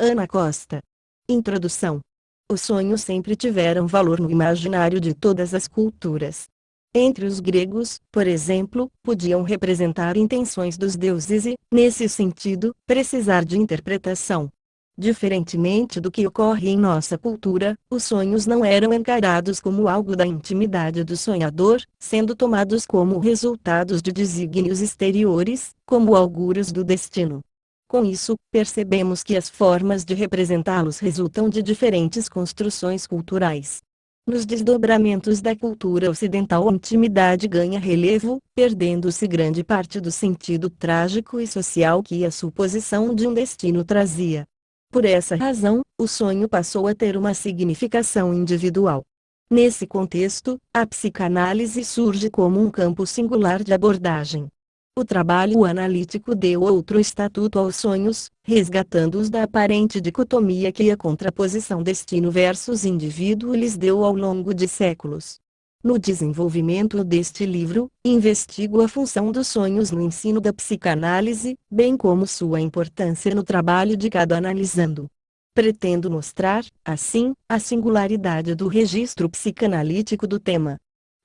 Ana Costa. Introdução. Os sonhos sempre tiveram valor no imaginário de todas as culturas. Entre os gregos, por exemplo, podiam representar intenções dos deuses e, nesse sentido, precisar de interpretação. Diferentemente do que ocorre em nossa cultura, os sonhos não eram encarados como algo da intimidade do sonhador, sendo tomados como resultados de desígnios exteriores, como auguros do destino. Com isso, percebemos que as formas de representá-los resultam de diferentes construções culturais. Nos desdobramentos da cultura ocidental, a intimidade ganha relevo, perdendo-se grande parte do sentido trágico e social que a suposição de um destino trazia. Por essa razão, o sonho passou a ter uma significação individual. Nesse contexto, a psicanálise surge como um campo singular de abordagem. O trabalho analítico deu outro estatuto aos sonhos, resgatando-os da aparente dicotomia que a contraposição destino versus indivíduo lhes deu ao longo de séculos. No desenvolvimento deste livro, investigo a função dos sonhos no ensino da psicanálise, bem como sua importância no trabalho de cada analisando. Pretendo mostrar, assim, a singularidade do registro psicanalítico do tema.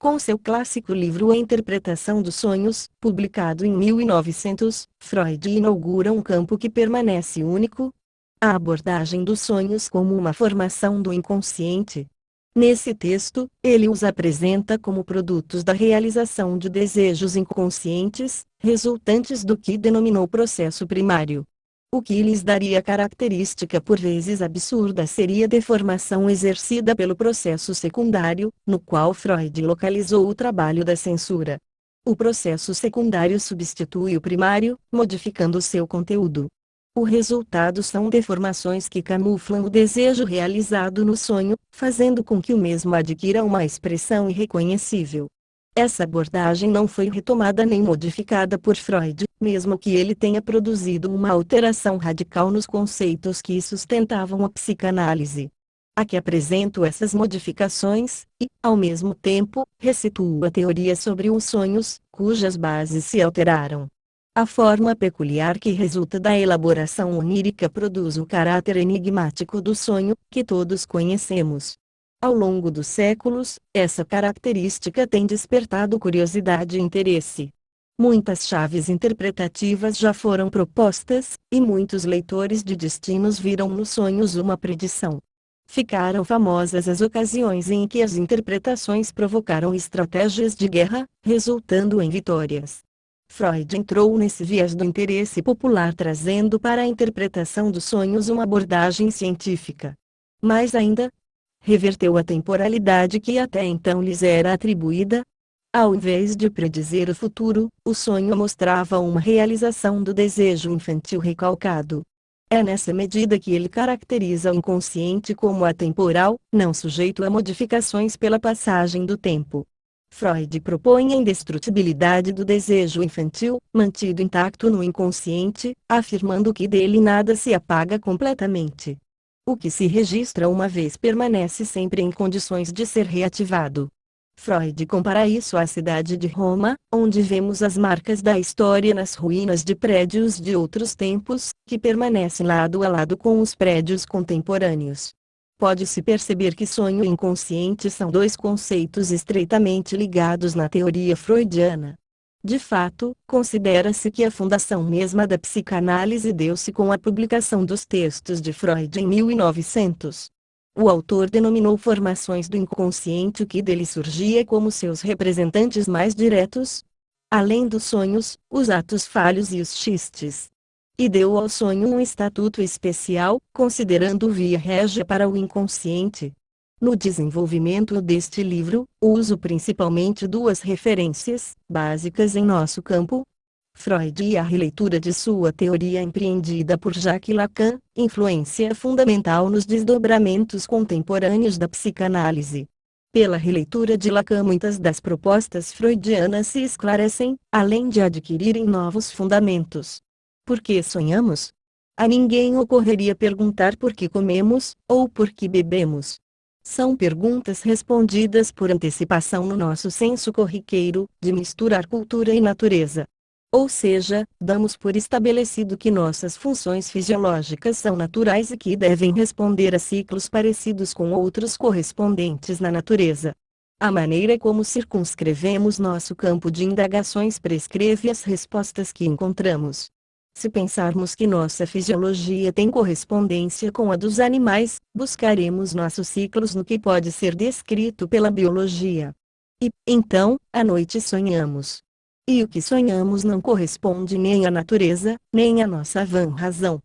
Com seu clássico livro A Interpretação dos Sonhos, publicado em 1900, Freud inaugura um campo que permanece único: a abordagem dos sonhos como uma formação do inconsciente. Nesse texto, ele os apresenta como produtos da realização de desejos inconscientes, resultantes do que denominou processo primário. O que lhes daria característica por vezes absurda seria a deformação exercida pelo processo secundário, no qual Freud localizou o trabalho da censura. O processo secundário substitui o primário, modificando seu conteúdo. O resultado são deformações que camuflam o desejo realizado no sonho, fazendo com que o mesmo adquira uma expressão irreconhecível. Essa abordagem não foi retomada nem modificada por Freud, mesmo que ele tenha produzido uma alteração radical nos conceitos que sustentavam a psicanálise. Aqui apresento essas modificações, e, ao mesmo tempo, resituo a teoria sobre os sonhos, cujas bases se alteraram. A forma peculiar que resulta da elaboração onírica produz o caráter enigmático do sonho, que todos conhecemos. Ao longo dos séculos, essa característica tem despertado curiosidade e interesse. Muitas chaves interpretativas já foram propostas, e muitos leitores de destinos viram nos sonhos uma predição. Ficaram famosas as ocasiões em que as interpretações provocaram estratégias de guerra, resultando em vitórias. Freud entrou nesse viés do interesse popular, trazendo para a interpretação dos sonhos uma abordagem científica. Mais ainda, reverteu a temporalidade que até então lhes era atribuída. Ao invés de predizer o futuro, o sonho mostrava uma realização do desejo infantil recalcado. É nessa medida que ele caracteriza o inconsciente como atemporal, não sujeito a modificações pela passagem do tempo. Freud propõe a indestrutibilidade do desejo infantil, mantido intacto no inconsciente, afirmando que dele nada se apaga completamente. O que se registra uma vez permanece sempre em condições de ser reativado. Freud compara isso à cidade de Roma, onde vemos as marcas da história nas ruínas de prédios de outros tempos, que permanecem lado a lado com os prédios contemporâneos. Pode-se perceber que sonho e inconsciente são dois conceitos estreitamente ligados na teoria freudiana. De fato, considera-se que a fundação mesma da psicanálise deu-se com a publicação dos textos de Freud em 1900. O autor denominou formações do inconsciente o que dele surgia como seus representantes mais diretos, além dos sonhos, os atos falhos e os xistes. E deu ao sonho um estatuto especial, considerando-o via régia para o inconsciente. No desenvolvimento deste livro, uso principalmente duas referências, básicas em nosso campo: Freud e a releitura de sua teoria empreendida por Jacques Lacan, influência fundamental nos desdobramentos contemporâneos da psicanálise. Pela releitura de Lacan, muitas das propostas freudianas se esclarecem, além de adquirirem novos fundamentos. Por que sonhamos? A ninguém ocorreria perguntar por que comemos, ou por que bebemos. São perguntas respondidas por antecipação no nosso senso corriqueiro, de misturar cultura e natureza. Ou seja, damos por estabelecido que nossas funções fisiológicas são naturais e que devem responder a ciclos parecidos com outros correspondentes na natureza. A maneira como circunscrevemos nosso campo de indagações prescreve as respostas que encontramos. Se pensarmos que nossa fisiologia tem correspondência com a dos animais, buscaremos nossos ciclos no que pode ser descrito pela biologia. E, então, à noite sonhamos. E o que sonhamos não corresponde nem à natureza, nem à nossa vã razão.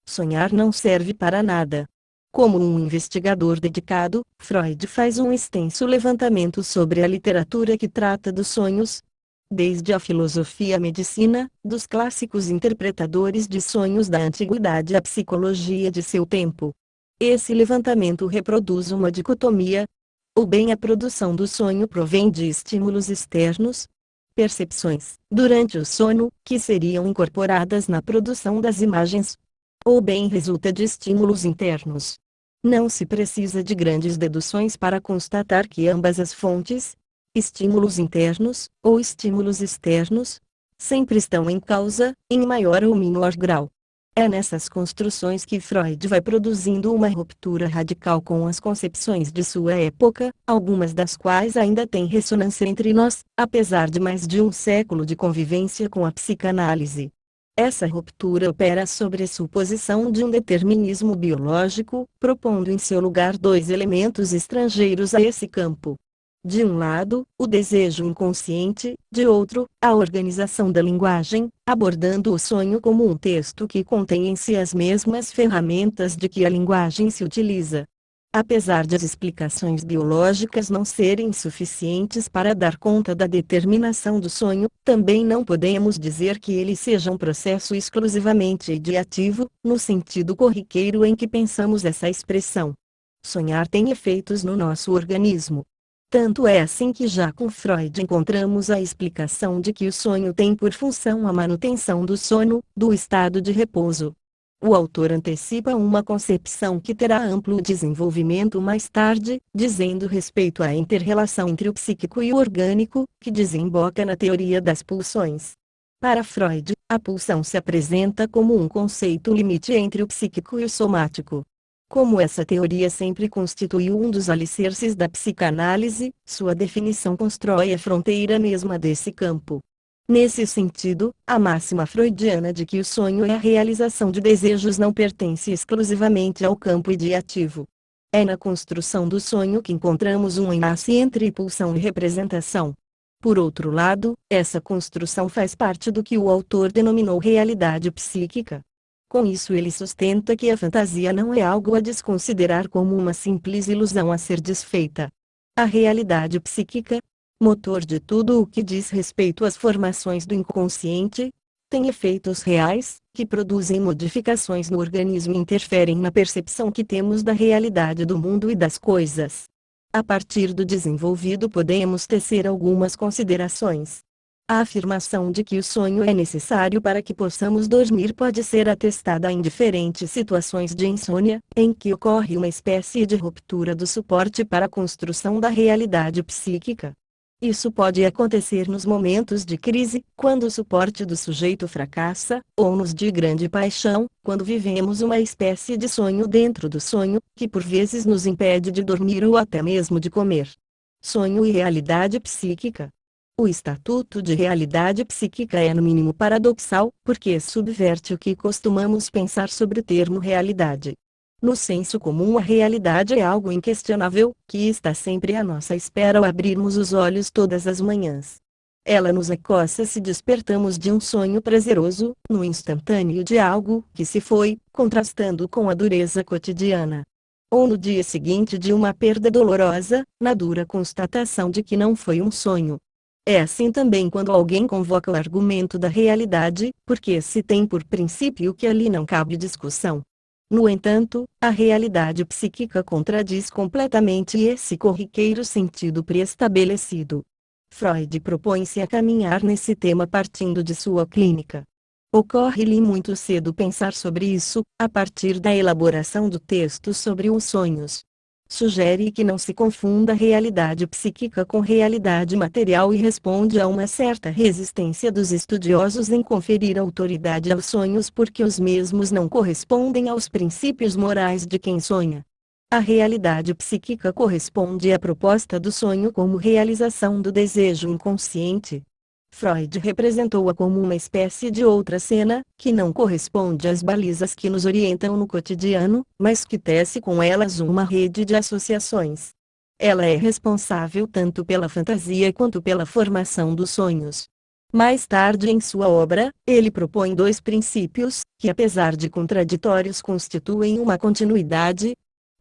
Sonhar não serve para nada. Como um investigador dedicado, Freud faz um extenso levantamento sobre a literatura que trata dos sonhos. Desde a filosofia à medicina, dos clássicos interpretadores de sonhos da antiguidade à psicologia de seu tempo. Esse levantamento reproduz uma dicotomia. Ou bem a produção do sonho provém de estímulos externos, percepções, durante o sono, que seriam incorporadas na produção das imagens. Ou bem resulta de estímulos internos. Não se precisa de grandes deduções para constatar que ambas as fontes, estímulos internos, ou estímulos externos, sempre estão em causa, em maior ou menor grau. É nessas construções que Freud vai produzindo uma ruptura radical com as concepções de sua época, algumas das quais ainda têm ressonância entre nós, apesar de mais de um século de convivência com a psicanálise. Essa ruptura opera sobre a suposição de um determinismo biológico, propondo em seu lugar dois elementos estrangeiros a esse campo. De um lado, o desejo inconsciente, de outro, a organização da linguagem, abordando o sonho como um texto que contém em si as mesmas ferramentas de que a linguagem se utiliza. Apesar de as explicações biológicas não serem suficientes para dar conta da determinação do sonho, também não podemos dizer que ele seja um processo exclusivamente ideativo, no sentido corriqueiro em que pensamos essa expressão. Sonhar tem efeitos no nosso organismo. Tanto é assim que já com Freud encontramos a explicação de que o sonho tem por função a manutenção do sono, do estado de repouso. O autor antecipa uma concepção que terá amplo desenvolvimento mais tarde, dizendo respeito à inter-relação entre o psíquico e o orgânico, que desemboca na teoria das pulsões. Para Freud, a pulsão se apresenta como um conceito limite entre o psíquico e o somático. Como essa teoria sempre constituiu um dos alicerces da psicanálise, sua definição constrói a fronteira mesma desse campo. Nesse sentido, a máxima freudiana de que o sonho é a realização de desejos não pertence exclusivamente ao campo ideativo. É na construção do sonho que encontramos um enlace entre pulsão e representação. Por outro lado, essa construção faz parte do que o autor denominou realidade psíquica. Com isso ele sustenta que a fantasia não é algo a desconsiderar como uma simples ilusão a ser desfeita. A realidade psíquica, motor de tudo o que diz respeito às formações do inconsciente, tem efeitos reais, que produzem modificações no organismo e interferem na percepção que temos da realidade do mundo e das coisas. A partir do desenvolvido podemos tecer algumas considerações. A afirmação de que o sonho é necessário para que possamos dormir pode ser atestada em diferentes situações de insônia, em que ocorre uma espécie de ruptura do suporte para a construção da realidade psíquica. Isso pode acontecer nos momentos de crise, quando o suporte do sujeito fracassa, ou nos de grande paixão, quando vivemos uma espécie de sonho dentro do sonho, que por vezes nos impede de dormir ou até mesmo de comer. Sonho e realidade psíquica. O estatuto de realidade psíquica é no mínimo paradoxal, porque subverte o que costumamos pensar sobre o termo realidade. No senso comum, a realidade é algo inquestionável, que está sempre à nossa espera ao abrirmos os olhos todas as manhãs. Ela nos acossa se despertamos de um sonho prazeroso, no instantâneo de algo que se foi, contrastando com a dureza cotidiana. Ou no dia seguinte de uma perda dolorosa, na dura constatação de que não foi um sonho. É assim também quando alguém convoca o argumento da realidade, porque se tem por princípio que ali não cabe discussão. No entanto, a realidade psíquica contradiz completamente esse corriqueiro sentido pré-estabelecido. Freud propõe-se a caminhar nesse tema partindo de sua clínica. Ocorre-lhe muito cedo pensar sobre isso, a partir da elaboração do texto sobre os sonhos. sugere que não se confunda realidade psíquica com realidade material e responde a uma certa resistência dos estudiosos em conferir autoridade aos sonhos porque os mesmos não correspondem aos princípios morais de quem sonha. A realidade psíquica corresponde à proposta do sonho como realização do desejo inconsciente. Freud representou-a como uma espécie de outra cena, que não corresponde às balizas que nos orientam no cotidiano, mas que tece com elas uma rede de associações. Ela é responsável tanto pela fantasia quanto pela formação dos sonhos. Mais tarde em sua obra, ele propõe dois princípios, que apesar de contraditórios constituem uma continuidade: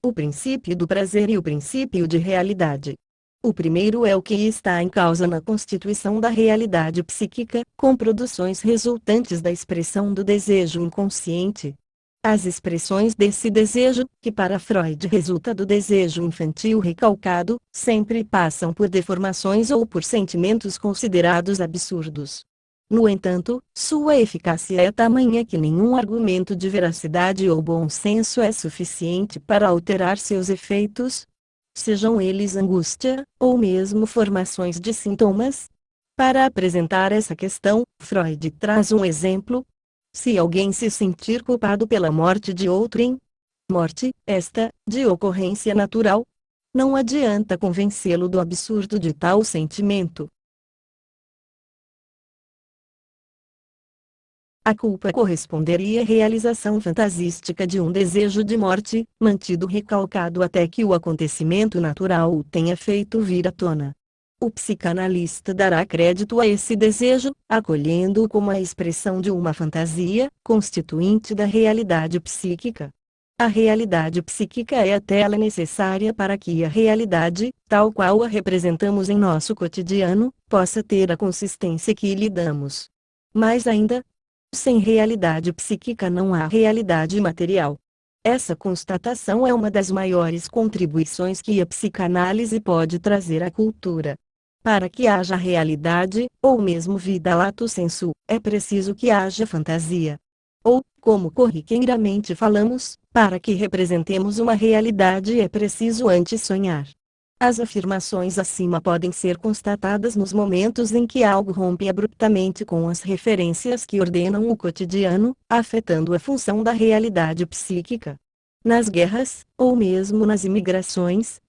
o princípio do prazer e o princípio de realidade. O primeiro é o que está em causa na constituição da realidade psíquica, com produções resultantes da expressão do desejo inconsciente. As expressões desse desejo, que para Freud resulta do desejo infantil recalcado, sempre passam por deformações ou por sentimentos considerados absurdos. No entanto, sua eficácia é tamanha que nenhum argumento de veracidade ou bom senso é suficiente para alterar seus efeitos, sejam eles angústia, ou mesmo formações de sintomas. Para apresentar essa questão, Freud traz um exemplo. Se alguém se sentir culpado pela morte de outrem, morte, esta, de ocorrência natural, não adianta convencê-lo do absurdo de tal sentimento. A culpa corresponderia à realização fantasística de um desejo de morte, mantido recalcado até que o acontecimento natural o tenha feito vir à tona. O psicanalista dará crédito a esse desejo, acolhendo-o como a expressão de uma fantasia, constituinte da realidade psíquica. A realidade psíquica é a tela necessária para que a realidade, tal qual a representamos em nosso cotidiano, possa ter a consistência que lhe damos. Mais ainda, sem realidade psíquica não há realidade material. Essa constatação é uma das maiores contribuições que a psicanálise pode trazer à cultura. Para que haja realidade, ou mesmo vida lato sensu, é preciso que haja fantasia. Ou, como corriqueiramente falamos, para que representemos uma realidade é preciso antes sonhar. As afirmações acima podem ser constatadas nos momentos em que algo rompe abruptamente com as referências que ordenam o cotidiano, afetando a função da realidade psíquica. Nas guerras, ou mesmo nas imigrações,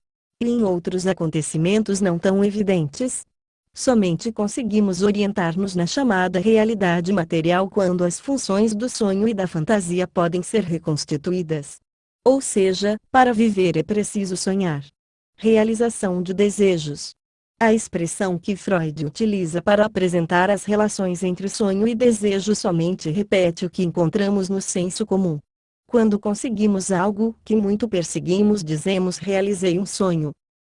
e em outros acontecimentos não tão evidentes, somente conseguimos orientar-nos na chamada realidade material quando as funções do sonho e da fantasia podem ser reconstituídas. Ou seja, para viver é preciso sonhar. Realização de desejos. A expressão que Freud utiliza para apresentar as relações entre sonho e desejo somente repete o que encontramos no senso comum. Quando conseguimos algo que muito perseguimos, dizemos realizei um sonho.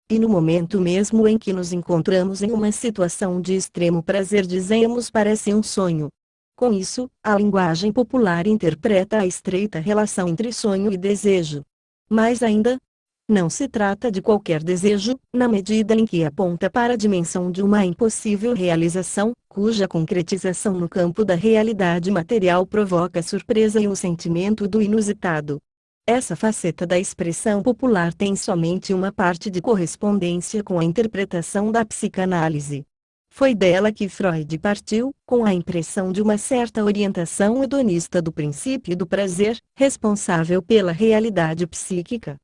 E no momento mesmo em que nos encontramos em uma situação de extremo prazer, dizemos parece um sonho. Com isso, a linguagem popular interpreta a estreita relação entre sonho e desejo. Mais ainda, não se trata de qualquer desejo, na medida em que aponta para a dimensão de uma impossível realização, cuja concretização no campo da realidade material provoca surpresa e um sentimento do inusitado. Essa faceta da expressão popular tem somente uma parte de correspondência com a interpretação da psicanálise. Foi dela que Freud partiu, com a impressão de uma certa orientação hedonista do princípio do prazer, responsável pela realidade psíquica.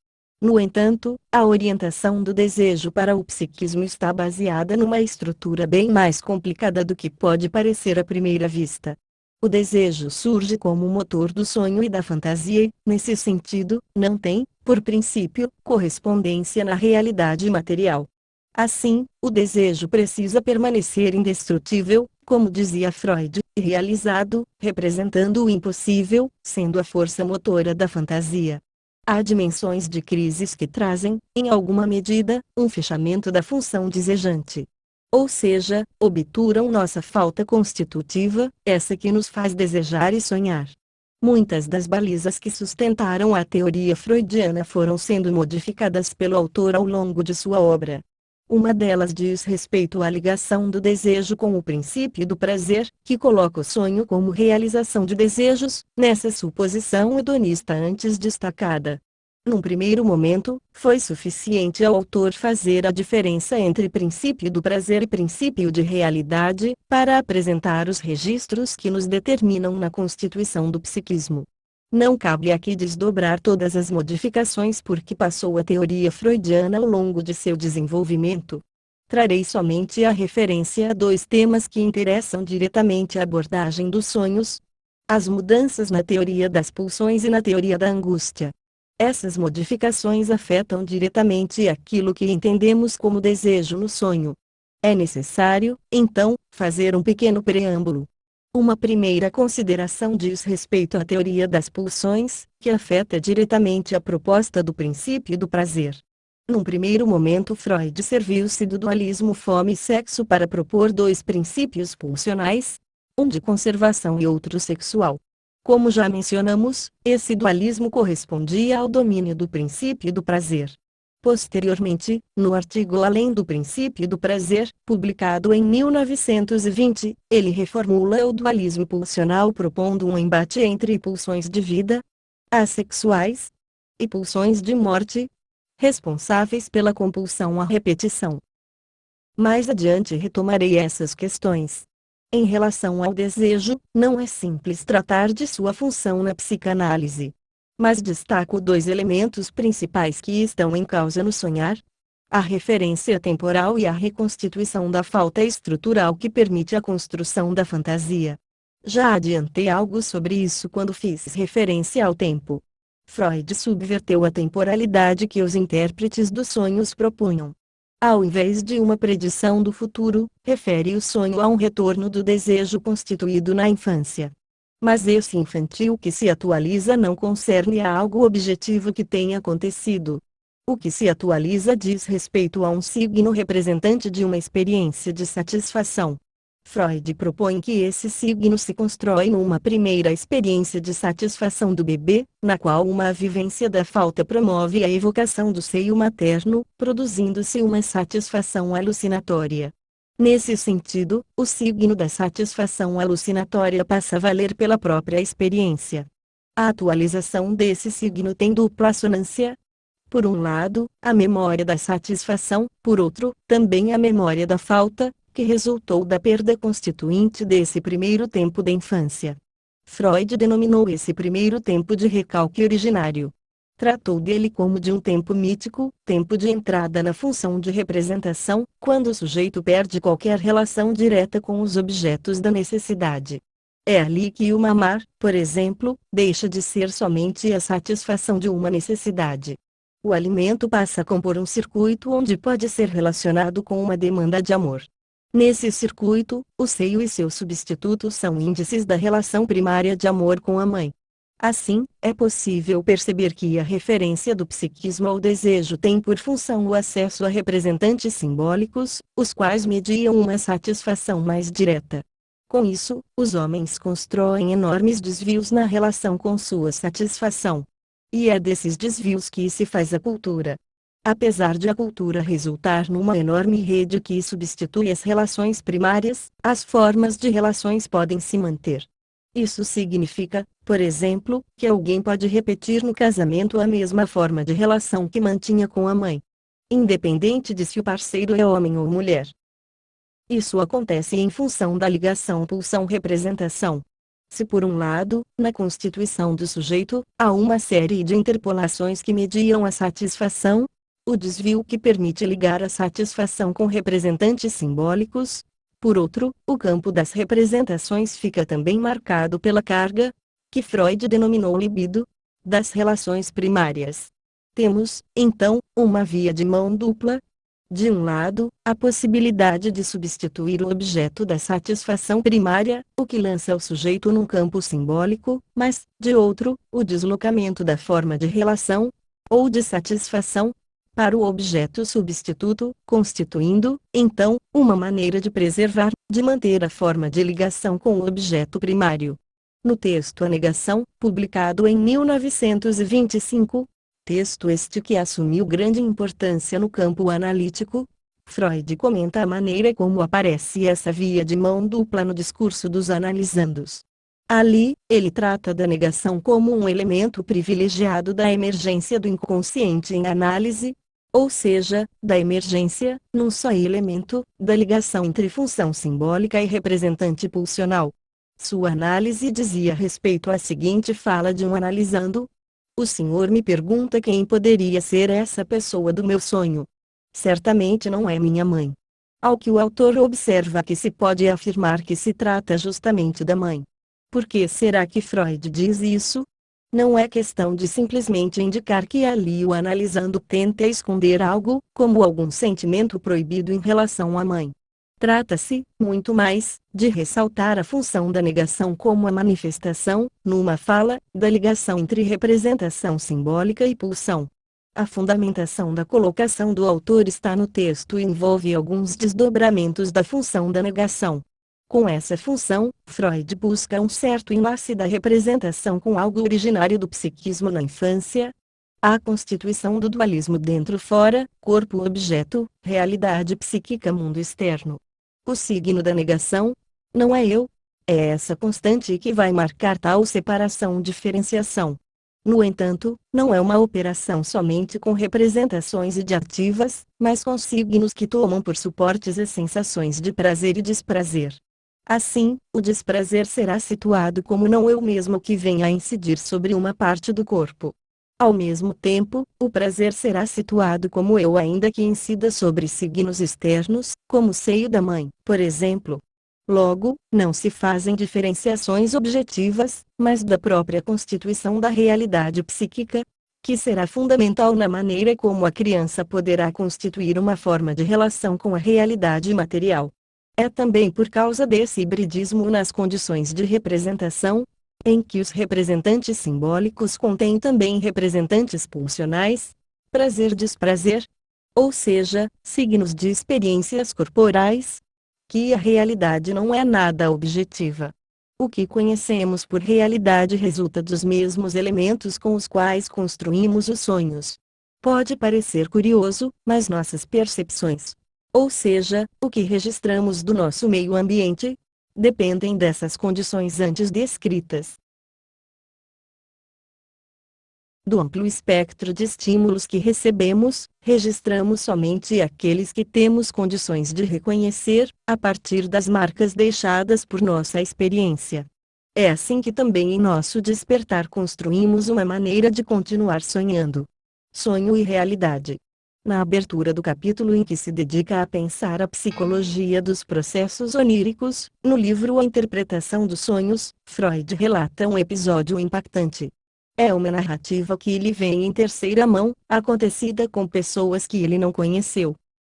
No entanto, a orientação do desejo para o psiquismo está baseada numa estrutura bem mais complicada do que pode parecer à primeira vista. O desejo surge como motor do sonho e da fantasia e, nesse sentido, não tem, por princípio, correspondência na realidade material. Assim, o desejo precisa permanecer indestrutível, como dizia Freud, irrealizado, representando o impossível, sendo a força motora da fantasia. Há dimensões de crises que trazem, em alguma medida, um fechamento da função desejante. Ou seja, obturam nossa falta constitutiva, essa que nos faz desejar e sonhar. Muitas das balizas que sustentaram a teoria freudiana foram sendo modificadas pelo autor ao longo de sua obra. Uma delas diz respeito à ligação do desejo com o princípio do prazer, que coloca o sonho como realização de desejos, nessa suposição hedonista antes destacada. Num primeiro momento, foi suficiente ao autor fazer a diferença entre princípio do prazer e princípio de realidade, para apresentar os registros que nos determinam na constituição do psiquismo. Não cabe aqui desdobrar todas as modificações por que passou a teoria freudiana ao longo de seu desenvolvimento. Trarei somente a referência a dois temas que interessam diretamente a abordagem dos sonhos: as mudanças na teoria das pulsões e na teoria da angústia. Essas modificações afetam diretamente aquilo que entendemos como desejo no sonho. É necessário, então, fazer um pequeno preâmbulo. Uma primeira consideração diz respeito à teoria das pulsões, que afeta diretamente a proposta do princípio do prazer. Num primeiro momento, Freud serviu-se do dualismo fome e sexo para propor dois princípios pulsionais, um de conservação e outro sexual. Como já mencionamos, esse dualismo correspondia ao domínio do princípio do prazer. Posteriormente, no artigo Além do Princípio do Prazer, publicado em 1920, ele reformula o dualismo pulsional propondo um embate entre pulsões de vida, assexuais, e pulsões de morte, responsáveis pela compulsão à repetição. Mais adiante retomarei essas questões. Em relação ao desejo, não é simples tratar de sua função na psicanálise. Mas destaco dois elementos principais que estão em causa no sonhar: a referência temporal e a reconstituição da falta estrutural que permite a construção da fantasia. Já adiantei algo sobre isso quando fiz referência ao tempo. Freud subverteu a temporalidade que os intérpretes dos sonhos propunham. Ao invés de uma predição do futuro, refere o sonho a um retorno do desejo constituído na infância. Mas esse infantil que se atualiza não concerne a algo objetivo que tenha acontecido. O que se atualiza diz respeito a um signo representante de uma experiência de satisfação. Freud propõe que esse signo se constrói numa primeira experiência de satisfação do bebê, na qual uma vivência da falta promove a evocação do seio materno, produzindo-se uma satisfação alucinatória. Nesse sentido, o signo da satisfação alucinatória passa a valer pela própria experiência. A atualização desse signo tem dupla assonância. Por um lado, a memória da satisfação, por outro, também a memória da falta, que resultou da perda constituinte desse primeiro tempo da infância. Freud denominou esse primeiro tempo de recalque originário. Tratou dele como de um tempo mítico, tempo de entrada na função de representação, quando o sujeito perde qualquer relação direta com os objetos da necessidade. É ali que o mamar, por exemplo, deixa de ser somente a satisfação de uma necessidade. O alimento passa a compor um circuito onde pode ser relacionado com uma demanda de amor. Nesse circuito, o seio e seu substituto são índices da relação primária de amor com a mãe. Assim, é possível perceber que a referência do psiquismo ao desejo tem por função o acesso a representantes simbólicos, os quais mediam uma satisfação mais direta. Com isso, os homens constroem enormes desvios na relação com sua satisfação. E é desses desvios que se faz a cultura. Apesar de a cultura resultar numa enorme rede que substitui as relações primárias, as formas de relações podem se manter. Isso significa, por exemplo, que alguém pode repetir no casamento a mesma forma de relação que mantinha com a mãe, independente de se o parceiro é homem ou mulher. Isso acontece em função da ligação pulsão-representação. Se por um lado, na constituição do sujeito, há uma série de interpolações que mediam a satisfação, o desvio que permite ligar a satisfação com representantes simbólicos. Por outro, o campo das representações fica também marcado pela carga, que Freud denominou libido, das relações primárias. Temos, então, uma via de mão dupla. De um lado, a possibilidade de substituir o objeto da satisfação primária, o que lança o sujeito num campo simbólico, mas, de outro, o deslocamento da forma de relação, ou de satisfação, para o objeto substituto, constituindo, então, uma maneira de preservar, de manter a forma de ligação com o objeto primário. No texto A Negação, publicado em 1925, texto este que assumiu grande importância no campo analítico, Freud comenta a maneira como aparece essa via de mão dupla no discurso dos analisandos. Ali, ele trata da negação como um elemento privilegiado da emergência do inconsciente em análise, ou seja, da emergência, num só elemento, da ligação entre função simbólica e representante pulsional. Sua análise dizia respeito à seguinte fala de um analisando: o senhor me pergunta quem poderia ser essa pessoa do meu sonho. Certamente não é minha mãe. Ao que o autor observa que se pode afirmar que se trata justamente da mãe. Por que será que Freud diz isso? Não é questão de simplesmente indicar que ali o analisando tenta esconder algo, como algum sentimento proibido em relação à mãe. Trata-se, muito mais, de ressaltar a função da negação como a manifestação, numa fala, da ligação entre representação simbólica e pulsão. A fundamentação da colocação do autor está no texto e envolve alguns desdobramentos da função da negação. Com essa função, Freud busca um certo enlace da representação com algo originário do psiquismo na infância, a constituição do dualismo dentro-fora, corpo-objeto, realidade psíquica mundo externo. O signo da negação, não é eu, é essa constante que vai marcar tal separação-diferenciação. No entanto, não é uma operação somente com representações ideativas, mas com signos que tomam por suportes as sensações de prazer e desprazer. Assim, o desprazer será situado como não eu mesmo que venha a incidir sobre uma parte do corpo. Ao mesmo tempo, o prazer será situado como eu ainda que incida sobre signos externos, como o seio da mãe, por exemplo. Logo, não se fazem diferenciações objetivas, mas da própria constituição da realidade psíquica, que será fundamental na maneira como a criança poderá constituir uma forma de relação com a realidade material. É também por causa desse hibridismo nas condições de representação, em que os representantes simbólicos contêm também representantes pulsionais, prazer-desprazer, ou seja, signos de experiências corporais, que a realidade não é nada objetiva. O que conhecemos por realidade resulta dos mesmos elementos com os quais construímos os sonhos. Pode parecer curioso, mas nossas percepções, ou seja, o que registramos do nosso meio ambiente, dependem dessas condições antes descritas. Do amplo espectro de estímulos que recebemos, registramos somente aqueles que temos condições de reconhecer, a partir das marcas deixadas por nossa experiência. É assim que também em nosso despertar construímos uma maneira de continuar sonhando. Sonho e realidade. Na abertura do capítulo em que se dedica a pensar a psicologia dos processos oníricos, no livro A Interpretação dos Sonhos, Freud relata um episódio impactante. É uma narrativa que lhe vem em terceira mão, acontecida com pessoas que ele não conheceu.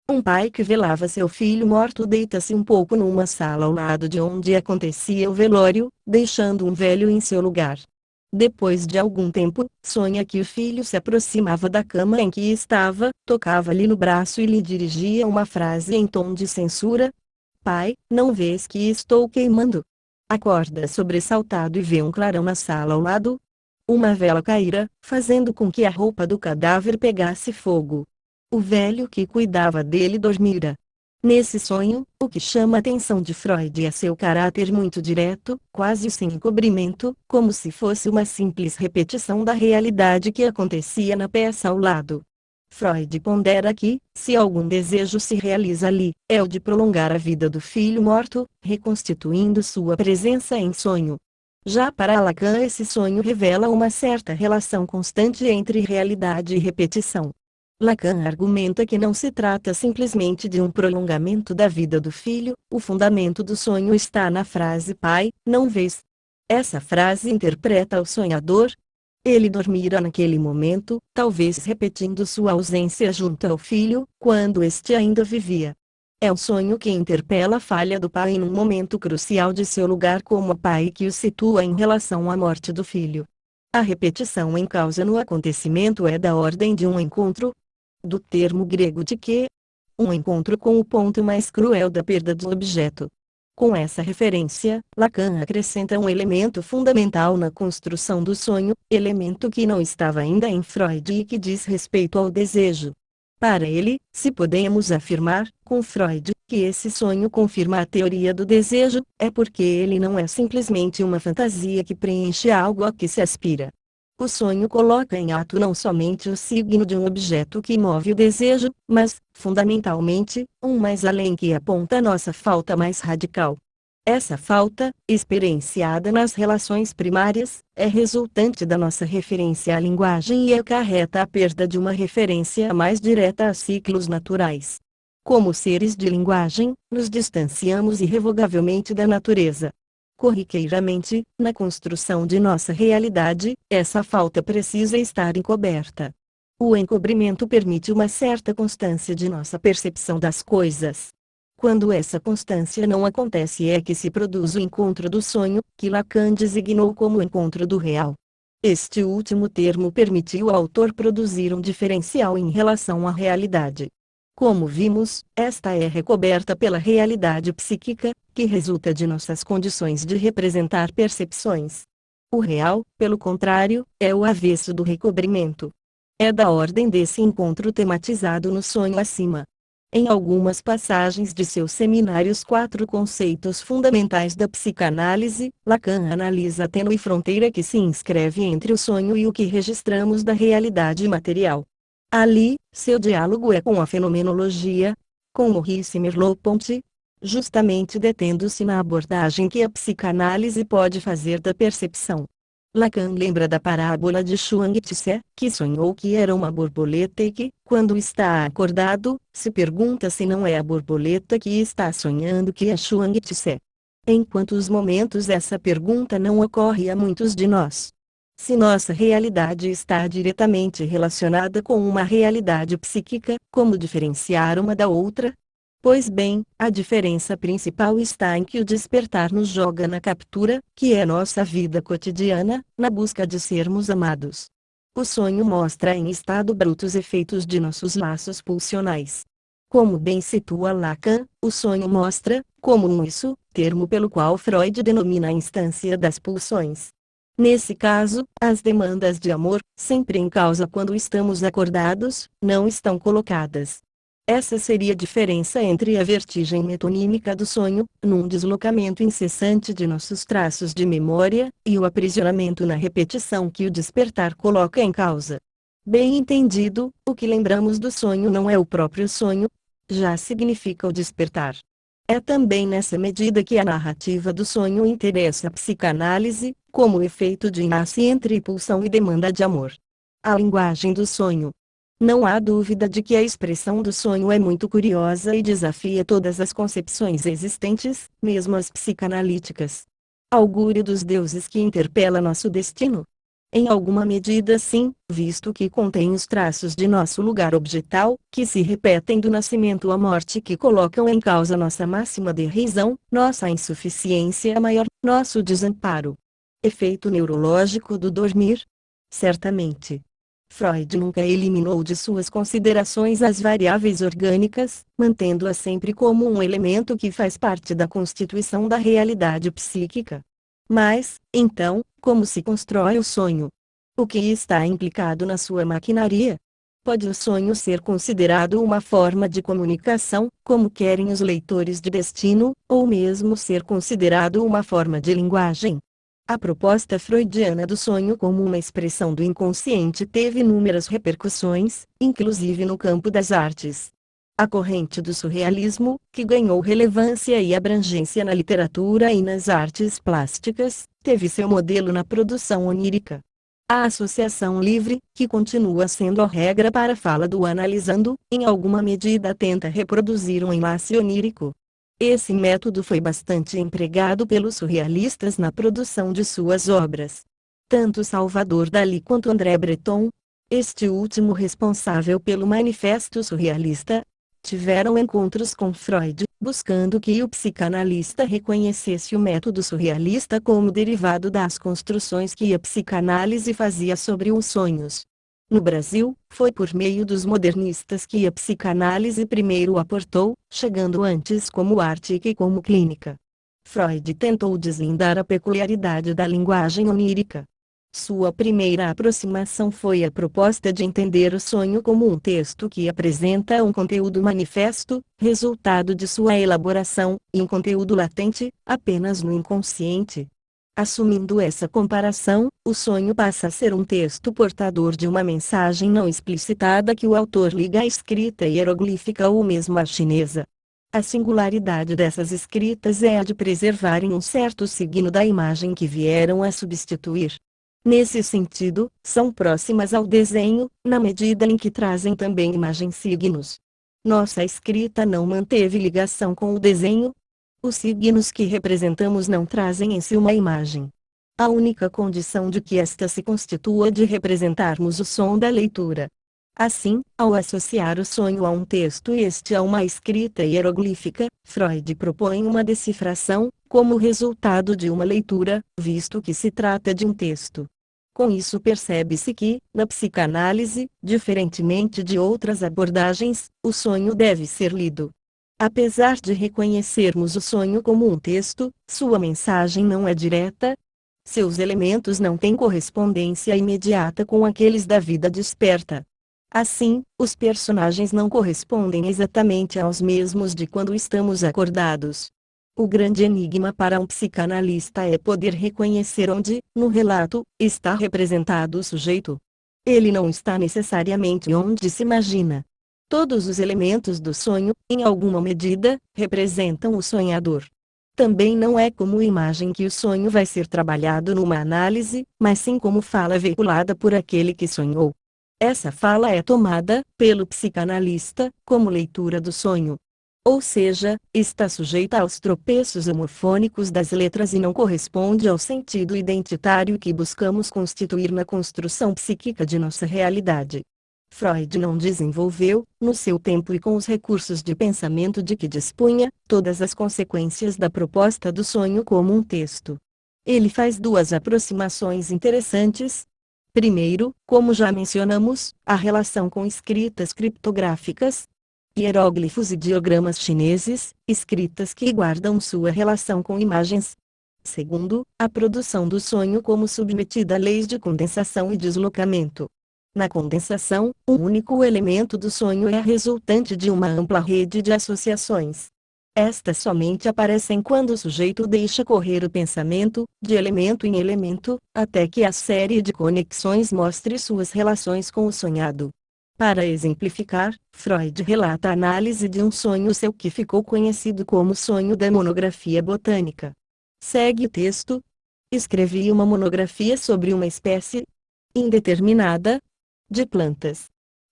Um pai que velava seu filho morto deita-se um pouco numa sala ao lado de onde acontecia o velório, deixando um velho em seu lugar. Depois de algum tempo, sonha que o filho se aproximava da cama em que estava, tocava-lhe no braço e lhe dirigia uma frase em tom de censura: "Pai, não vês que estou queimando?" Acorda sobressaltado e vê um clarão na sala ao lado. Uma vela caíra, fazendo com que a roupa do cadáver pegasse fogo. O velho que cuidava dele dormira. Nesse sonho, o que chama a atenção de Freud é seu caráter muito direto, quase sem encobrimento, como se fosse uma simples repetição da realidade que acontecia na peça ao lado. Freud pondera que, se algum desejo se realiza ali, é o de prolongar a vida do filho morto, reconstituindo sua presença em sonho. Já para Lacan, esse sonho revela uma certa relação constante entre realidade e repetição. Lacan argumenta que não se trata simplesmente de um prolongamento da vida do filho, o fundamento do sonho está na frase "Pai, não vês?". Essa frase interpreta o sonhador. Ele dormira naquele momento, talvez repetindo sua ausência junto ao filho, quando este ainda vivia. É um sonho que interpela a falha do pai em um momento crucial de seu lugar como pai e que o situa em relação à morte do filho. A repetição em causa no acontecimento é da ordem de um encontro, do termo grego de que, um encontro com o ponto mais cruel da perda do objeto. Com essa referência, Lacan acrescenta um elemento fundamental na construção do sonho, elemento que não estava ainda em Freud e que diz respeito ao desejo. Para ele, se podemos afirmar, com Freud, que esse sonho confirma a teoria do desejo, é porque ele não é simplesmente uma fantasia que preenche algo a que se aspira. O sonho coloca em ato não somente o signo de um objeto que move o desejo, mas, fundamentalmente, um mais além que aponta nossa falta mais radical. Essa falta, experienciada nas relações primárias, é resultante da nossa referência à linguagem e acarreta a perda de uma referência mais direta a ciclos naturais. Como seres de linguagem, nos distanciamos irrevogavelmente da natureza. Corriqueiramente, na construção de nossa realidade, essa falta precisa estar encoberta. O encobrimento permite uma certa constância de nossa percepção das coisas. Quando essa constância não acontece é que se produz o encontro do sonho, que Lacan designou como encontro do real. Este último termo permitiu ao autor produzir um diferencial em relação à realidade. Como vimos, esta é recoberta pela realidade psíquica, que resulta de nossas condições de representar percepções. O real, pelo contrário, é o avesso do recobrimento. É da ordem desse encontro tematizado no sonho acima. Em algumas passagens de seus seminários 4 conceitos fundamentais da psicanálise, Lacan analisa a tênue fronteira que se inscreve entre o sonho e o que registramos da realidade material. Ali, seu diálogo é com a fenomenologia, com Maurice Merleau-Ponty, justamente detendo-se na abordagem que a psicanálise pode fazer da percepção. Lacan lembra da parábola de Chuang Tse, que sonhou que era uma borboleta e que, quando está acordado, se pergunta se não é a borboleta que está sonhando que é Chuang Tse. Em quantos momentos essa pergunta não ocorre a muitos de nós? Se nossa realidade está diretamente relacionada com uma realidade psíquica, como diferenciar uma da outra? Pois bem, a diferença principal está em que o despertar nos joga na captura, que é nossa vida cotidiana, na busca de sermos amados. O sonho mostra em estado bruto os efeitos de nossos laços pulsionais. Como bem situa Lacan, o sonho mostra, como um isso, termo pelo qual Freud denomina a instância das pulsões. Nesse caso, as demandas de amor, sempre em causa quando estamos acordados, não estão colocadas. Essa seria a diferença entre a vertigem metonímica do sonho, num deslocamento incessante de nossos traços de memória, e o aprisionamento na repetição que o despertar coloca em causa. Bem entendido, o que lembramos do sonho não é o próprio sonho, já significa o despertar. É também nessa medida que a narrativa do sonho interessa a psicanálise, como efeito de enlace entre pulsão e demanda de amor. A linguagem do sonho. Não há dúvida de que a expressão do sonho é muito curiosa e desafia todas as concepções existentes, mesmo as psicanalíticas. Augúrio dos deuses que interpela nosso destino? Em alguma medida sim, visto que contém os traços de nosso lugar objetal, que se repetem do nascimento à morte que colocam em causa nossa máxima derrisão, nossa insuficiência maior, nosso desamparo. Efeito neurológico do dormir? Certamente. Freud nunca eliminou de suas considerações as variáveis orgânicas, mantendo-as sempre como um elemento que faz parte da constituição da realidade psíquica. Mas, então, como se constrói o sonho? O que está implicado na sua maquinaria? Pode o sonho ser considerado uma forma de comunicação, como querem os leitores de Destino, ou mesmo ser considerado uma forma de linguagem? A proposta freudiana do sonho como uma expressão do inconsciente teve inúmeras repercussões, inclusive no campo das artes. A corrente do surrealismo, que ganhou relevância e abrangência na literatura e nas artes plásticas, teve seu modelo na produção onírica. A associação livre, que continua sendo a regra para a fala do analisando, em alguma medida tenta reproduzir um enlace onírico. Esse método foi bastante empregado pelos surrealistas na produção de suas obras. Tanto Salvador Dalí quanto André Breton, este último responsável pelo Manifesto Surrealista, tiveram encontros com Freud, buscando que o psicanalista reconhecesse o método surrealista como derivado das construções que a psicanálise fazia sobre os sonhos. No Brasil, foi por meio dos modernistas que a psicanálise primeiro aportou, chegando antes como arte que como clínica. Freud tentou deslindar a peculiaridade da linguagem onírica. Sua primeira aproximação foi a proposta de entender o sonho como um texto que apresenta um conteúdo manifesto, resultado de sua elaboração, e um conteúdo latente, apenas no inconsciente. Assumindo essa comparação, o sonho passa a ser um texto portador de uma mensagem não explicitada que o autor liga à escrita hieroglífica ou mesmo à chinesa. A singularidade dessas escritas é a de preservarem um certo signo da imagem que vieram a substituir. Nesse sentido, são próximas ao desenho, na medida em que trazem também imagem-signos. Nossa escrita não manteve ligação com o desenho. Os signos que representamos não trazem em si uma imagem. A única condição de que esta se constitua é de representarmos o som da leitura. Assim, ao associar o sonho a um texto e este a uma escrita hieroglífica, Freud propõe uma decifração, como resultado de uma leitura, visto que se trata de um texto. Com isso percebe-se que, na psicanálise, diferentemente de outras abordagens, o sonho deve ser lido. Apesar de reconhecermos o sonho como um texto, sua mensagem não é direta. Seus elementos não têm correspondência imediata com aqueles da vida desperta. Assim, os personagens não correspondem exatamente aos mesmos de quando estamos acordados. O grande enigma para um psicanalista é poder reconhecer onde, no relato, está representado o sujeito. Ele não está necessariamente onde se imagina. Todos os elementos do sonho, em alguma medida, representam o sonhador. Também não é como imagem que o sonho vai ser trabalhado numa análise, mas sim como fala veiculada por aquele que sonhou. Essa fala é tomada, pelo psicanalista, como leitura do sonho. Ou seja, está sujeita aos tropeços homofônicos das letras e não corresponde ao sentido identitário que buscamos constituir na construção psíquica de nossa realidade. Freud não desenvolveu, no seu tempo e com os recursos de pensamento de que dispunha, todas as consequências da proposta do sonho como um texto. Ele faz duas aproximações interessantes. Primeiro, como já mencionamos, a relação com escritas criptográficas, hieróglifos e diagramas chineses, escritas que guardam sua relação com imagens. Segundo, a produção do sonho como submetida a leis de condensação e deslocamento. Na condensação, um único elemento do sonho é resultante de uma ampla rede de associações. Estas somente aparecem quando o sujeito deixa correr o pensamento, de elemento em elemento, até que a série de conexões mostre suas relações com o sonhado. Para exemplificar, Freud relata a análise de um sonho seu que ficou conhecido como sonho da monografia botânica. Segue o texto. Escrevi uma monografia sobre uma espécie indeterminada de plantas.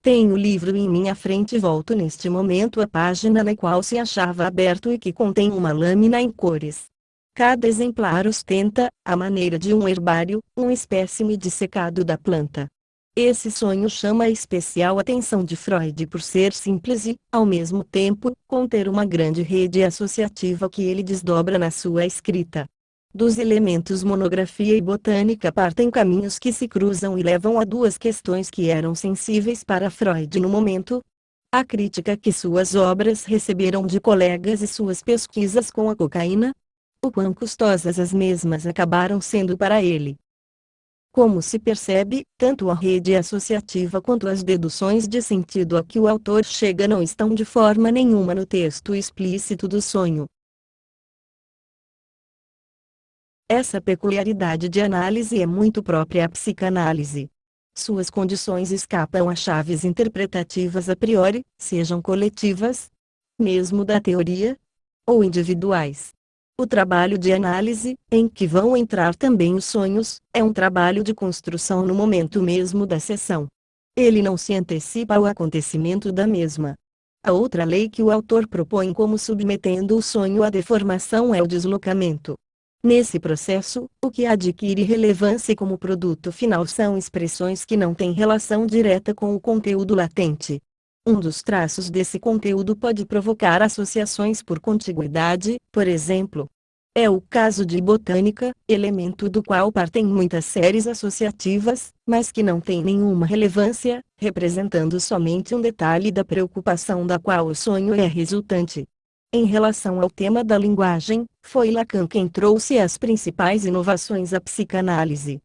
Tenho o livro em minha frente e volto neste momento à página na qual se achava aberto e que contém uma lâmina em cores. Cada exemplar ostenta, à maneira de um herbário, um espécime dissecado da planta. Esse sonho chama a especial atenção de Freud por ser simples e, ao mesmo tempo, conter uma grande rede associativa que ele desdobra na sua escrita. Dos elementos monografia e botânica partem caminhos que se cruzam e levam a duas questões que eram sensíveis para Freud no momento: a crítica que suas obras receberam de colegas e suas pesquisas com a cocaína. O quão custosas as mesmas acabaram sendo para ele. Como se percebe, tanto a rede associativa quanto as deduções de sentido a que o autor chega não estão de forma nenhuma no texto explícito do sonho. Essa peculiaridade de análise é muito própria à psicanálise. Suas condições escapam a chaves interpretativas a priori, sejam coletivas, mesmo da teoria, ou individuais. O trabalho de análise, em que vão entrar também os sonhos, é um trabalho de construção no momento mesmo da sessão. Ele não se antecipa ao acontecimento da mesma. A outra lei que o autor propõe como submetendo o sonho à deformação é o deslocamento. Nesse processo, o que adquire relevância como produto final são expressões que não têm relação direta com o conteúdo latente. Um dos traços desse conteúdo pode provocar associações por contiguidade, por exemplo. É o caso de botânica, elemento do qual partem muitas séries associativas, mas que não tem nenhuma relevância, representando somente um detalhe da preocupação da qual o sonho é resultante. Em relação ao tema da linguagem, foi Lacan quem trouxe as principais inovações à psicanálise.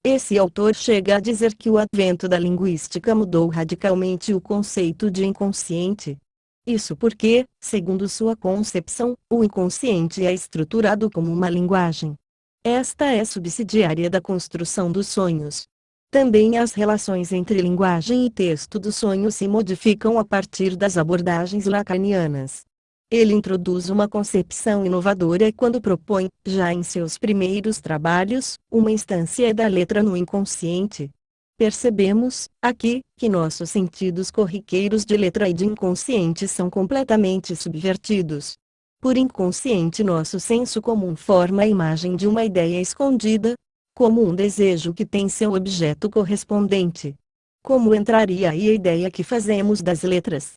Esse autor chega a dizer que o advento da linguística mudou radicalmente o conceito de inconsciente. Isso porque, segundo sua concepção, o inconsciente é estruturado como uma linguagem. Esta é subsidiária da construção dos sonhos. Também as relações entre linguagem e texto do sonho se modificam a partir das abordagens lacanianas. Ele introduz uma concepção inovadora quando propõe, já em seus primeiros trabalhos, uma instância da letra no inconsciente. Percebemos, aqui, que nossos sentidos corriqueiros de letra e de inconsciente são completamente subvertidos. Por inconsciente, nosso senso comum forma a imagem de uma ideia escondida, como um desejo que tem seu objeto correspondente. Como entraria aí a ideia que fazemos das letras?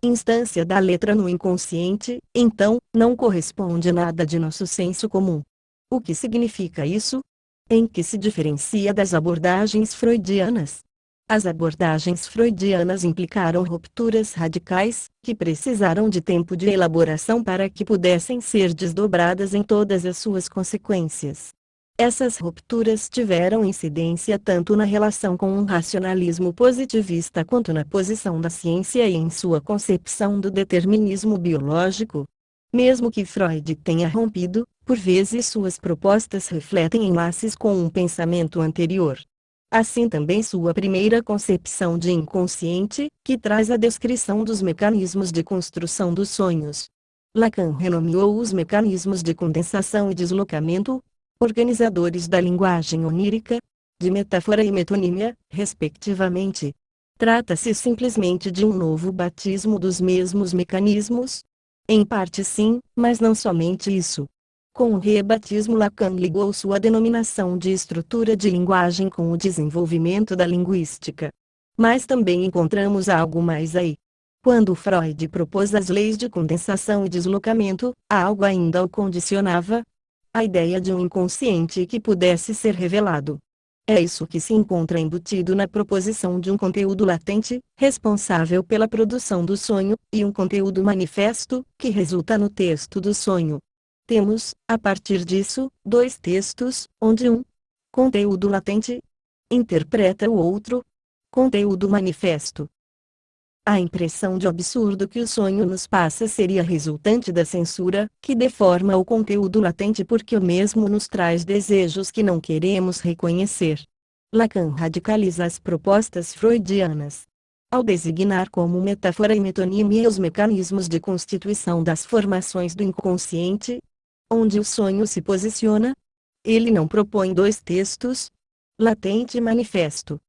Instância da letra no inconsciente, então, não corresponde nada de nosso senso comum. O que significa isso? Em que se diferencia das abordagens freudianas? As abordagens freudianas implicaram rupturas radicais, que precisaram de tempo de elaboração para que pudessem ser desdobradas em todas as suas consequências. Essas rupturas tiveram incidência tanto na relação com um racionalismo positivista quanto na posição da ciência e em sua concepção do determinismo biológico. Mesmo que Freud tenha rompido, por vezes suas propostas refletem enlaces com um pensamento anterior. Assim também sua primeira concepção de inconsciente, que traz a descrição dos mecanismos de construção dos sonhos. Lacan renomeou os mecanismos de condensação e deslocamento, organizadores da linguagem onírica, de metáfora e metonímia, respectivamente. Trata-se simplesmente de um novo batismo dos mesmos mecanismos? Em parte sim, mas não somente isso. Com o rebatismo, Lacan ligou sua denominação de estrutura de linguagem com o desenvolvimento da linguística. Mas também encontramos algo mais aí. Quando Freud propôs as leis de condensação e deslocamento, algo ainda o condicionava: a ideia de um inconsciente que pudesse ser revelado. É isso que se encontra embutido na proposição de um conteúdo latente, responsável pela produção do sonho, e um conteúdo manifesto, que resulta no texto do sonho. Temos, a partir disso, dois textos, onde um conteúdo latente interpreta o outro conteúdo manifesto. A impressão de absurdo que o sonho nos passa seria resultante da censura, que deforma o conteúdo latente porque o mesmo nos traz desejos que não queremos reconhecer. Lacan radicaliza as propostas freudianas. Ao designar como metáfora e metonímia os mecanismos de constituição das formações do inconsciente, onde o sonho se posiciona, ele não propõe dois textos, latente e manifesto.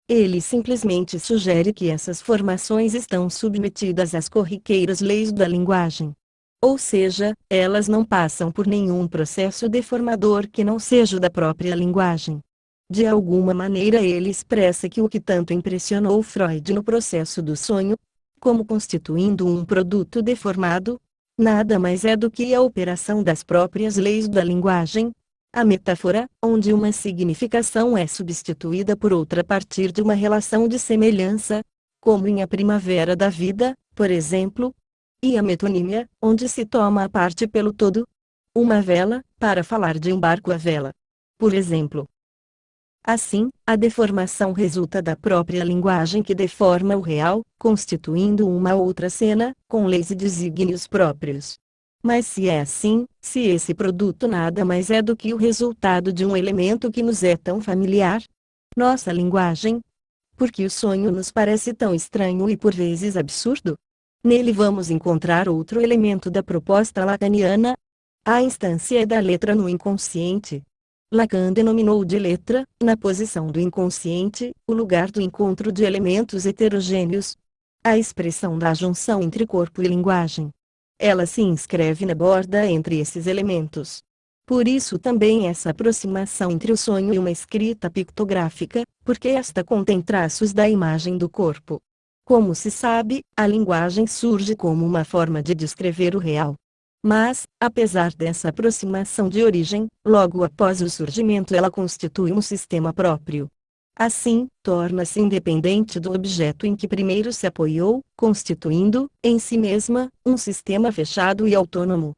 Ele simplesmente sugere que essas formações estão submetidas às corriqueiras leis da linguagem. Ou seja, elas não passam por nenhum processo deformador que não seja o da própria linguagem. De alguma maneira ele expressa que o que tanto impressionou Freud no processo do sonho, como constituindo um produto deformado, nada mais é do que a operação das próprias leis da linguagem, a metáfora, onde uma significação é substituída por outra a partir de uma relação de semelhança, como em A Primavera da Vida, por exemplo, e a metonímia, onde se toma a parte pelo todo, uma vela, para falar de um barco à vela, por exemplo. Assim, a deformação resulta da própria linguagem que deforma o real, constituindo uma outra cena, com leis e desígnios próprios. Mas se é assim, se esse produto nada mais é do que o resultado de um elemento que nos é tão familiar, nossa linguagem, por que o sonho nos parece tão estranho e por vezes absurdo? Nele vamos encontrar outro elemento da proposta lacaniana, a instância da letra no inconsciente. Lacan denominou de letra, na posição do inconsciente, o lugar do encontro de elementos heterogêneos, a expressão da junção entre corpo e linguagem. Ela se inscreve na borda entre esses elementos. Por isso também essa aproximação entre o sonho e uma escrita pictográfica, porque esta contém traços da imagem do corpo. Como se sabe, a linguagem surge como uma forma de descrever o real. Mas, apesar dessa aproximação de origem, logo após o surgimento ela constitui um sistema próprio. Assim, torna-se independente do objeto em que primeiro se apoiou, constituindo, em si mesma, um sistema fechado e autônomo.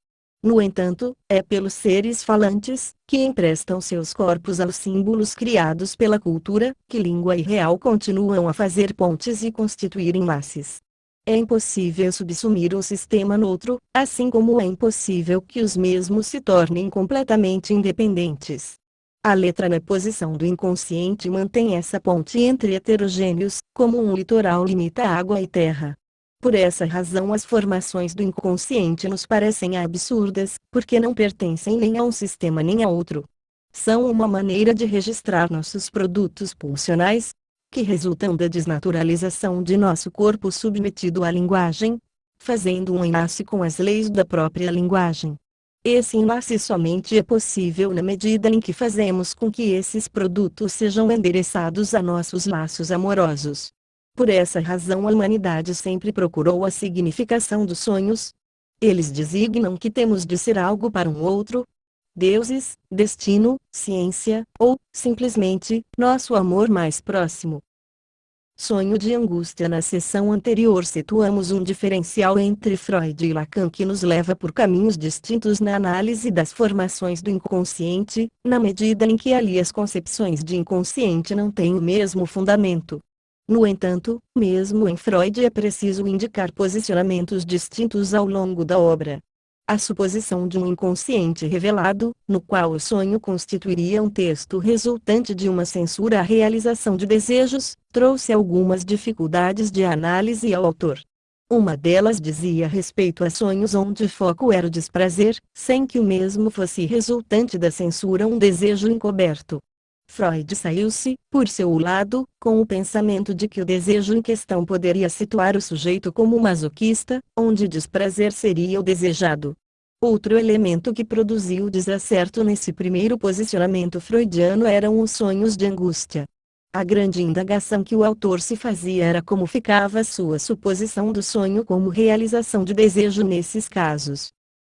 No entanto, é pelos seres falantes, que emprestam seus corpos aos símbolos criados pela cultura, que língua e real continuam a fazer pontes e constituir enlaces. É impossível subsumir um sistema no outro, assim como é impossível que os mesmos se tornem completamente independentes. A letra na posição do inconsciente mantém essa ponte entre heterogêneos, como um litoral limita água e terra. Por essa razão as formações do inconsciente nos parecem absurdas, porque não pertencem nem a um sistema nem a outro. São uma maneira de registrar nossos produtos pulsionais, que resultam da desnaturalização de nosso corpo submetido à linguagem, fazendo um enlace com as leis da própria linguagem. Esse enlace somente é possível na medida em que fazemos com que esses produtos sejam endereçados a nossos laços amorosos. Por essa razão a humanidade sempre procurou a significação dos sonhos. Eles designam que temos de ser algo para um outro, deuses, destino, ciência, ou, simplesmente, nosso amor mais próximo. Sonho de angústia. Na sessão anterior situamos um diferencial entre Freud e Lacan que nos leva por caminhos distintos na análise das formações do inconsciente, na medida em que ali as concepções de inconsciente não têm o mesmo fundamento. No entanto, mesmo em Freud é preciso indicar posicionamentos distintos ao longo da obra. A suposição de um inconsciente revelado, no qual o sonho constituiria um texto resultante de uma censura à realização de desejos, trouxe algumas dificuldades de análise ao autor. Uma delas dizia respeito a sonhos onde o foco era o desprazer, sem que o mesmo fosse resultante da censura um desejo encoberto. Freud saiu-se, por seu lado, com o pensamento de que o desejo em questão poderia situar o sujeito como masoquista, onde desprazer seria o desejado. Outro elemento que produziu desacerto nesse primeiro posicionamento freudiano eram os sonhos de angústia. A grande indagação que o autor se fazia era como ficava sua suposição do sonho como realização de desejo nesses casos.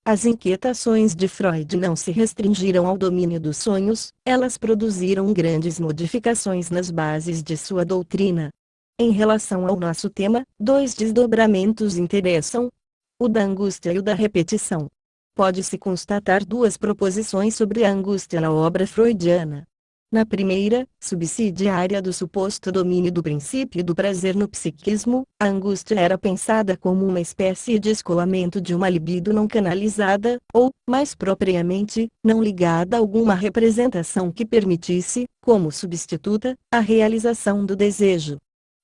As inquietações de Freud não se restringiram ao domínio dos sonhos, elas produziram grandes modificações nas bases de sua doutrina. Em relação ao nosso tema, dois desdobramentos interessam: o da angústia e o da repetição. Pode-se constatar duas proposições sobre a angústia na obra freudiana. Na primeira, subsidiária do suposto domínio do princípio do prazer no psiquismo, a angústia era pensada como uma espécie de escoamento de uma libido não canalizada, ou, mais propriamente, não ligada a alguma representação que permitisse, como substituta, a realização do desejo.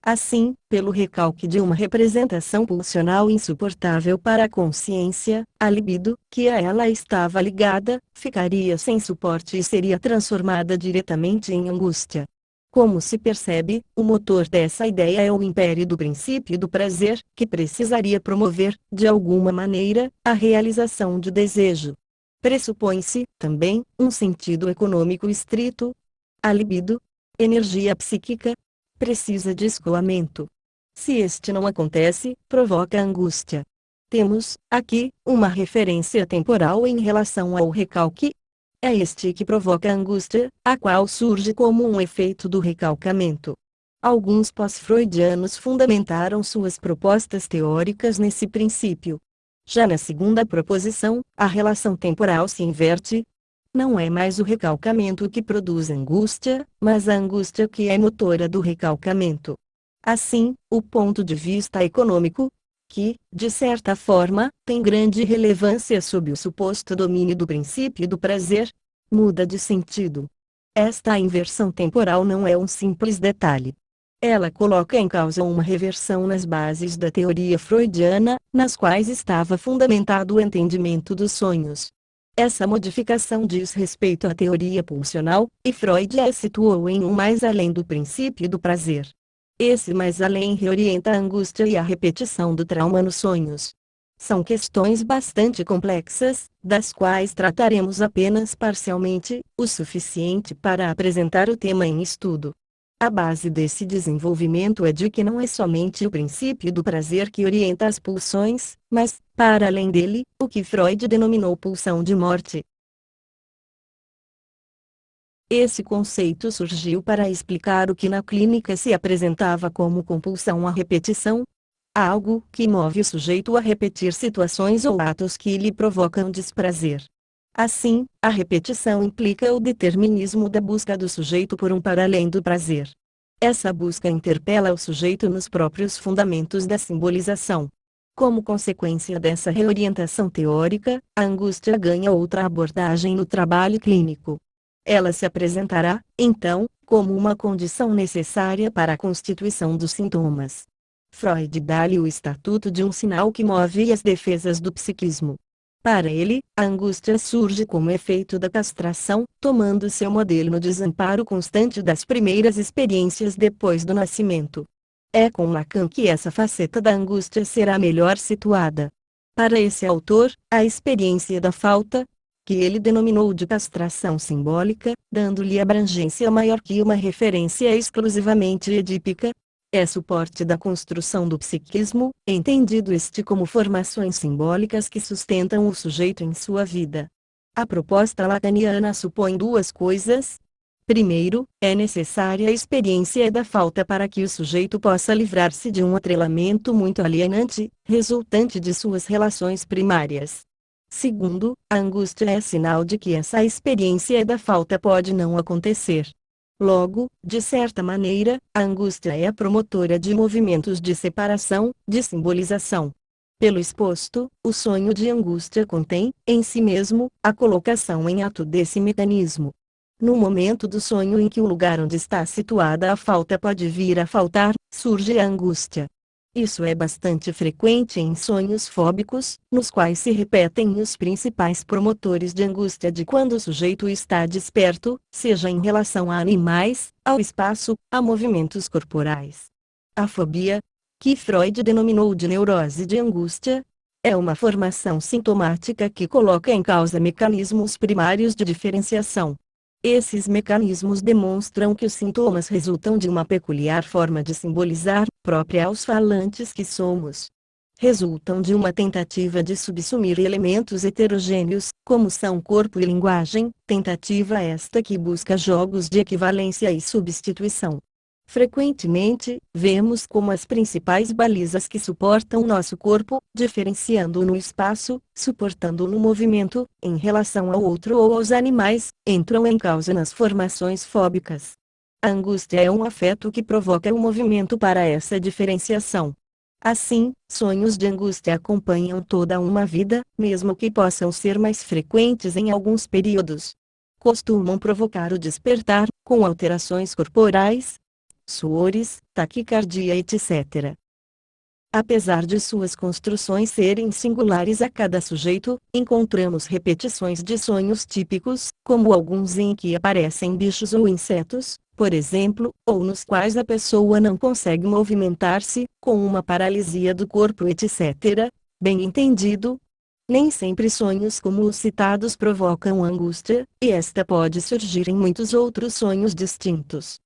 Assim, pelo recalque de uma representação pulsional insuportável para a consciência, a libido, que a ela estava ligada, ficaria sem suporte e seria transformada diretamente em angústia. Como se percebe, o motor dessa ideia é o império do princípio do prazer, que precisaria promover, de alguma maneira, a realização de desejo. Pressupõe-se, também, um sentido econômico estrito. A libido, energia psíquica, precisa de escoamento. Se este não acontece, provoca angústia. Temos, aqui, uma referência temporal em relação ao recalque. É este que provoca a angústia, a qual surge como um efeito do recalcamento. Alguns pós-freudianos fundamentaram suas propostas teóricas nesse princípio. Já na segunda proposição, a relação temporal se inverte. Não é mais o recalcamento que produz angústia, mas a angústia que é motora do recalcamento. Assim, o ponto de vista econômico, que, de certa forma, tem grande relevância sob o suposto domínio do princípio do prazer, muda de sentido. Esta inversão temporal não é um simples detalhe. Ela coloca em causa uma reversão nas bases da teoria freudiana, nas quais estava fundamentado o entendimento dos sonhos. Essa modificação diz respeito à teoria pulsional, e Freud a situou em um mais além do princípio do prazer. Esse mais além reorienta a angústia e a repetição do trauma nos sonhos. São questões bastante complexas, das quais trataremos apenas parcialmente, o suficiente para apresentar o tema em estudo. A base desse desenvolvimento é de que não é somente o princípio do prazer que orienta as pulsões, mas, para além dele, o que Freud denominou pulsão de morte. Esse conceito surgiu para explicar o que na clínica se apresentava como compulsão à repetição. algo que move o sujeito a repetir situações ou atos que lhe provocam desprazer. Assim, a repetição implica o determinismo da busca do sujeito por um para além do prazer. Essa busca interpela o sujeito nos próprios fundamentos da simbolização. Como consequência dessa reorientação teórica, a angústia ganha outra abordagem no trabalho clínico. Ela se apresentará, então, como uma condição necessária para a constituição dos sintomas. Freud dá-lhe o estatuto de um sinal que move as defesas do psiquismo. Para ele, a angústia surge como efeito da castração, tomando seu modelo no desamparo constante das primeiras experiências depois do nascimento. É com Lacan que essa faceta da angústia será melhor situada. Para esse autor, a experiência da falta, que ele denominou de castração simbólica, dando-lhe abrangência maior que uma referência exclusivamente edípica, é suporte da construção do psiquismo, entendido este como formações simbólicas que sustentam o sujeito em sua vida. A proposta lacaniana supõe duas coisas. Primeiro, é necessária a experiência da falta para que o sujeito possa livrar-se de um atrelamento muito alienante, resultante de suas relações primárias. Segundo, a angústia é sinal de que essa experiência da falta pode não acontecer. Logo, de certa maneira, a angústia é a promotora de movimentos de separação, de simbolização. Pelo exposto, o sonho de angústia contém, em si mesmo, a colocação em ato desse mecanismo. No momento do sonho em que o lugar onde está situada a falta pode vir a faltar, surge a angústia. Isso é bastante frequente em sonhos fóbicos, nos quais se repetem os principais promotores de angústia de quando o sujeito está desperto, seja em relação a animais, ao espaço, a movimentos corporais. A fobia, que Freud denominou de neurose de angústia, é uma formação sintomática que coloca em causa mecanismos primários de diferenciação. Esses mecanismos demonstram que os sintomas resultam de uma peculiar forma de simbolizar, própria aos falantes que somos. Resultam de uma tentativa de subsumir elementos heterogêneos, como são corpo e linguagem, tentativa esta que busca jogos de equivalência e substituição. Frequentemente, vemos como as principais balizas que suportam nosso corpo, diferenciando-o no espaço, suportando-o no movimento, em relação ao outro ou aos animais, entram em causa nas formações fóbicas. A angústia é um afeto que provoca o movimento para essa diferenciação. Assim, sonhos de angústia acompanham toda uma vida, mesmo que possam ser mais frequentes em alguns períodos. Costumam provocar o despertar, com alterações corporais, suores, taquicardia etc. Apesar de suas construções serem singulares a cada sujeito, encontramos repetições de sonhos típicos, como alguns em que aparecem bichos ou insetos, por exemplo, ou nos quais a pessoa não consegue movimentar-se, com uma paralisia do corpo etc. Bem entendido, nem sempre sonhos como os citados provocam angústia, e esta pode surgir em muitos outros sonhos distintos.